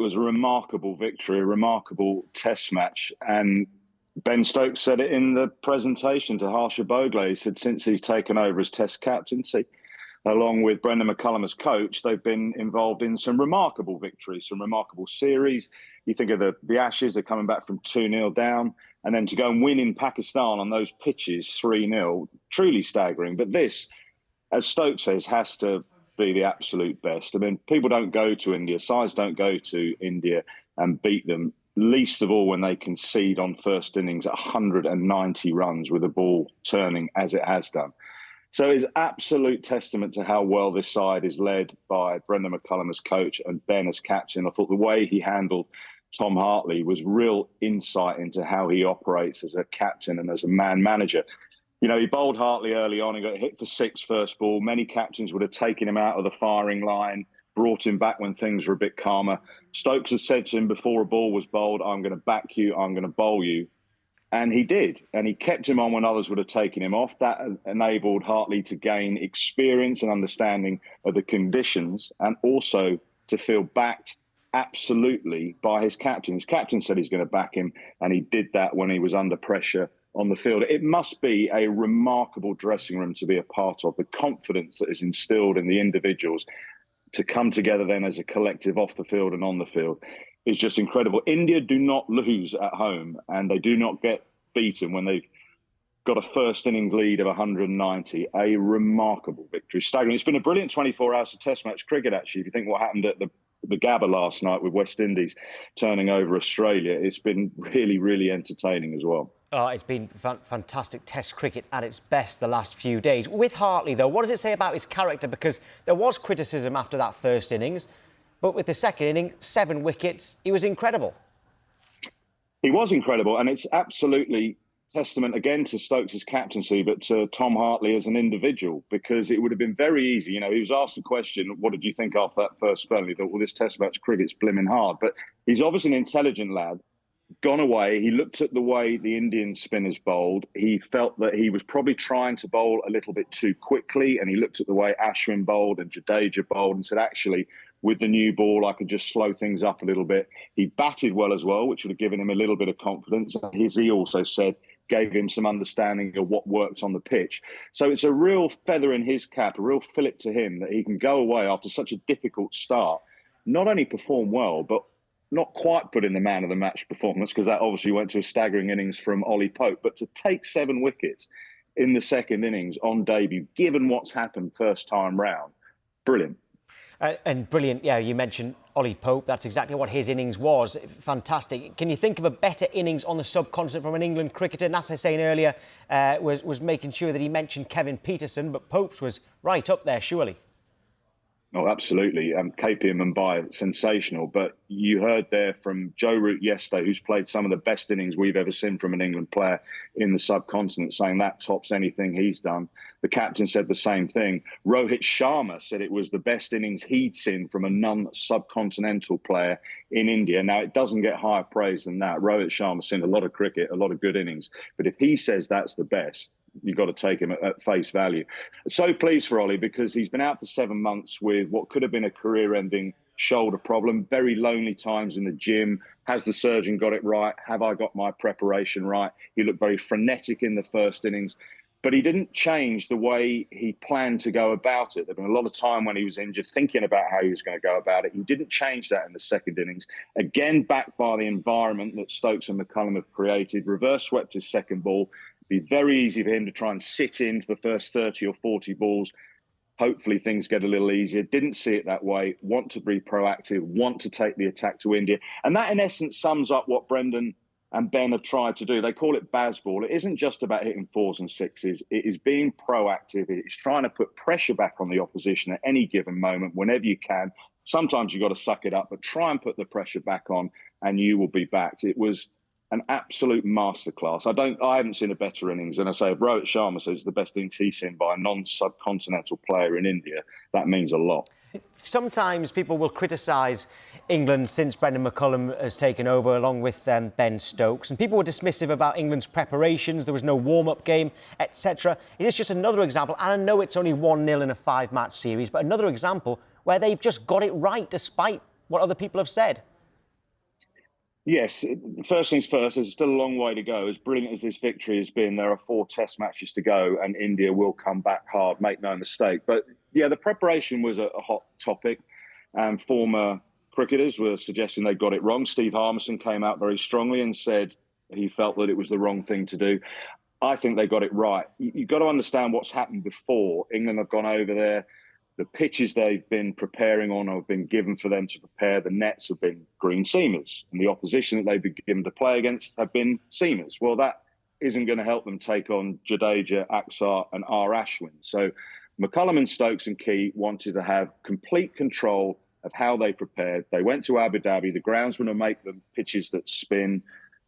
was a remarkable victory, a remarkable test match. And Ben Stokes said it in the presentation to Harsha Bogle. He said since he's taken over as test captaincy, along with Brendon McCullum as coach, they've been involved in some remarkable victories, some remarkable series. You think of the Ashes, they're coming back from 2-0 down, and then to go and win in Pakistan on those pitches 3-0, truly staggering. But this, as Stokes says, has to be the absolute best. I mean, people don't go to India, sides don't go to India and beat them, least of all when they concede on first innings at 190 runs with the ball turning as it has done. So it's absolute testament to how well this side is led by Brendon McCullum as coach and Ben as captain. I thought the way he handled Tom Hartley was real insight into how he operates as a captain and as a man manager. You know, he bowled Hartley early on and got hit for 6 first ball. Many captains would have taken him out of the firing line, brought him back when things were a bit calmer. Stokes had said to him before a ball was bowled, I'm going to back you, I'm going to bowl you. And he did. And he kept him on when others would have taken him off. That enabled Hartley to gain experience and understanding of the conditions and also to feel backed absolutely by his captain. His captain said he's going to back him, and he did that when he was under pressure on the field. It must be a remarkable dressing room to be a part of. The confidence that is instilled in the individuals to come together then as a collective off the field and on the field is just incredible. India do not lose at home, and they do not get beaten when they've got a first innings lead of 190. A remarkable victory. Staggering. It's been a brilliant 24 hours of test match cricket, actually. If you think what happened at the Gabba last night with West Indies turning over Australia, it's been really, really entertaining as well. Oh, it's been fantastic test cricket at its best the last few days. With Hartley, though, what does it say about his character? Because there was criticism after that first innings, but with the second inning, 7 wickets, he was incredible. He was incredible, and it's absolutely testament again to Stokes' captaincy, but to Tom Hartley as an individual, because it would have been very easy. You know, he was asked the question, what did you think after that first spell? And he thought, well, this test match cricket's blimmin' hard. But he's obviously an intelligent lad. Gone away, he looked at the way the Indian spinners bowled. He felt that he was probably trying to bowl a little bit too quickly, and he looked at the way Ashwin bowled and Jadeja bowled and said, actually, with the new ball, I could just slow things up a little bit. He batted well as well, which would have given him a little bit of confidence. As he also said, gave him some understanding of what works on the pitch. So it's a real feather in his cap, a real fillip to him that he can go away after such a difficult start, not only perform well, but not quite put in the man of the match performance, because that obviously went to a staggering innings from Owain Popes, but to take 7 wickets in the second innings on debut, given what's happened first time round, brilliant. And brilliant, yeah, you mentioned Owain Popes. That's exactly what his innings was. Fantastic. Can you think of a better innings on the subcontinent from an England cricketer? And as I was saying earlier, was making sure that he mentioned Kevin Peterson, but Popes was right up there, surely. Oh, absolutely. KP and Mumbai, sensational. But you heard there from Joe Root yesterday, who's played some of the best innings we've ever seen from an England player in the subcontinent, saying that tops anything he's done. The captain said the same thing. Rohit Sharma said it was the best innings he'd seen from a non-subcontinental player in India. Now, it doesn't get higher praise than that. Rohit Sharma's seen a lot of cricket, a lot of good innings. But if he says that's the best, you've got to take him at face value. So pleased for Ollie, because he's been out for 7 months with what could have been a career-ending shoulder problem. Very lonely times in the gym. Has the surgeon got it right? Have I got my preparation right? He looked very frenetic in the first innings, but he didn't change the way he planned to go about it. There'd been a lot of time when he was injured thinking about how he was going to go about it. He didn't change that in the second innings. Again, backed by the environment that Stokes and McCullum have created, reverse swept his second ball. Be very easy for him to try and sit in for the first 30 or 40 balls. Hopefully things get a little easier. Didn't see it that way. Want to be proactive, want to take the attack to India. And that, in essence, sums up what Brendon and Ben have tried to do. They call it Bazball. It isn't just about hitting 4s and 6s. It is being proactive. It's trying to put pressure back on the opposition at any given moment, whenever you can. Sometimes you've got to suck it up, but try and put the pressure back on and you will be backed. It was an absolute masterclass. I haven't seen a better innings. And I say, if Rohit Sharma says it's the best innings he's seen by a non-subcontinental player in India, that means a lot. Sometimes people will criticise England since Brendon McCullum has taken over, along with Ben Stokes. And people were dismissive about England's preparations. There was no warm-up game, etc. It is just another example, and I know it's only 1-0 in a 5-match series, but another example where they've just got it right despite what other people have said. Yes, first things first, there's still a long way to go. As brilliant as this victory has been, there are 4 test matches to go and India will come back hard, make no mistake. But yeah, the preparation was a hot topic. Former cricketers were suggesting they got it wrong. Steve Harmison came out very strongly and said he felt that it was the wrong thing to do. I think they got it right. You've got to understand what's happened before. England have gone over there. The pitches they've been preparing on have been given for them to prepare. The nets have been green seamers. And the opposition that they've been given to play against have been seamers. Well, that isn't going to help them take on Jadeja, Axar and R. Ashwin. So McCullum and Stokes and Key wanted to have complete control of how they prepared. They went to Abu Dhabi. The groundsmen will make them pitches that spin.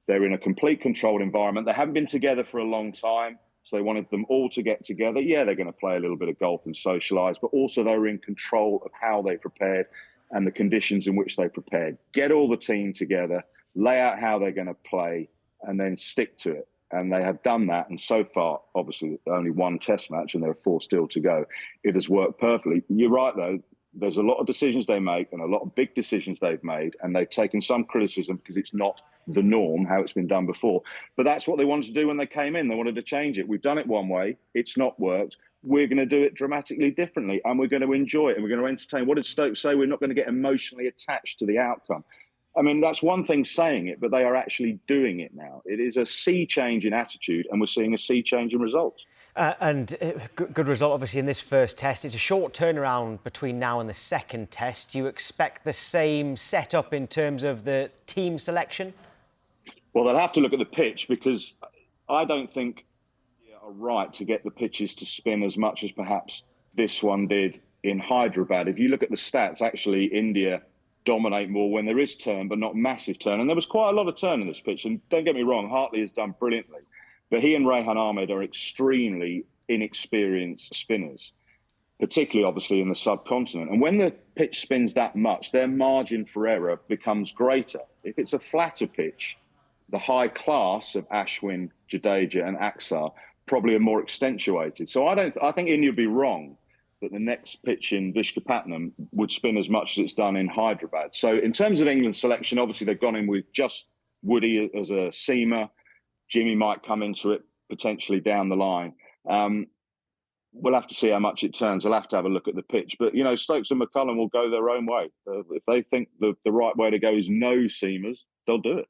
They're in a complete controlled environment. They haven't been together for a long time. So they wanted them all to get together. Yeah, they're going to play a little bit of golf and socialise, but also they were in control of how they prepared and the conditions in which they prepared. Get all the team together, lay out how they're going to play, and then stick to it. And they have done that. And so far, obviously, only 1 test match and there are 4 still to go. It has worked perfectly. You're right, though. There's a lot of decisions they make and a lot of big decisions they've made, and they've taken some criticism because it's not the norm, how it's been done before. But that's what they wanted to do when they came in. They wanted to change it. We've done it one way. It's not worked. We're going to do it dramatically differently, and we're going to enjoy it, and we're going to entertain. What did Stokes say? We're not going to get emotionally attached to the outcome. I mean, that's one thing saying it, but they are actually doing it now. It is a sea change in attitude, and we're seeing a sea change in results. Good result, obviously, in this first test. It's a short turnaround between now and the second test. Do you expect the same setup in terms of the team selection? Well, they'll have to look at the pitch because I don't think they are right to get the pitches to spin as much as perhaps this one did in Hyderabad. If you look at the stats, actually, India dominate more when there is turn, but not massive turn. And there was quite a lot of turn in this pitch. And don't get me wrong, Hartley has done brilliantly. But he and Rehan Ahmed are extremely inexperienced spinners, particularly, obviously, in the subcontinent. And when the pitch spins that much, their margin for error becomes greater. If it's a flatter pitch, the high class of Ashwin, Jadeja and Axar probably are more accentuated. So I think India would be wrong that the next pitch in Vishakhapatnam would spin as much as it's done in Hyderabad. So in terms of England's selection, obviously they've gone in with just Woody as a seamer. Jimmy might come into it potentially down the line. We'll have to see how much it turns. I'll have to have a look at the pitch. But, you know, Stokes and McCullum will go their own way. If they think the right way to go is no seamers, they'll do it.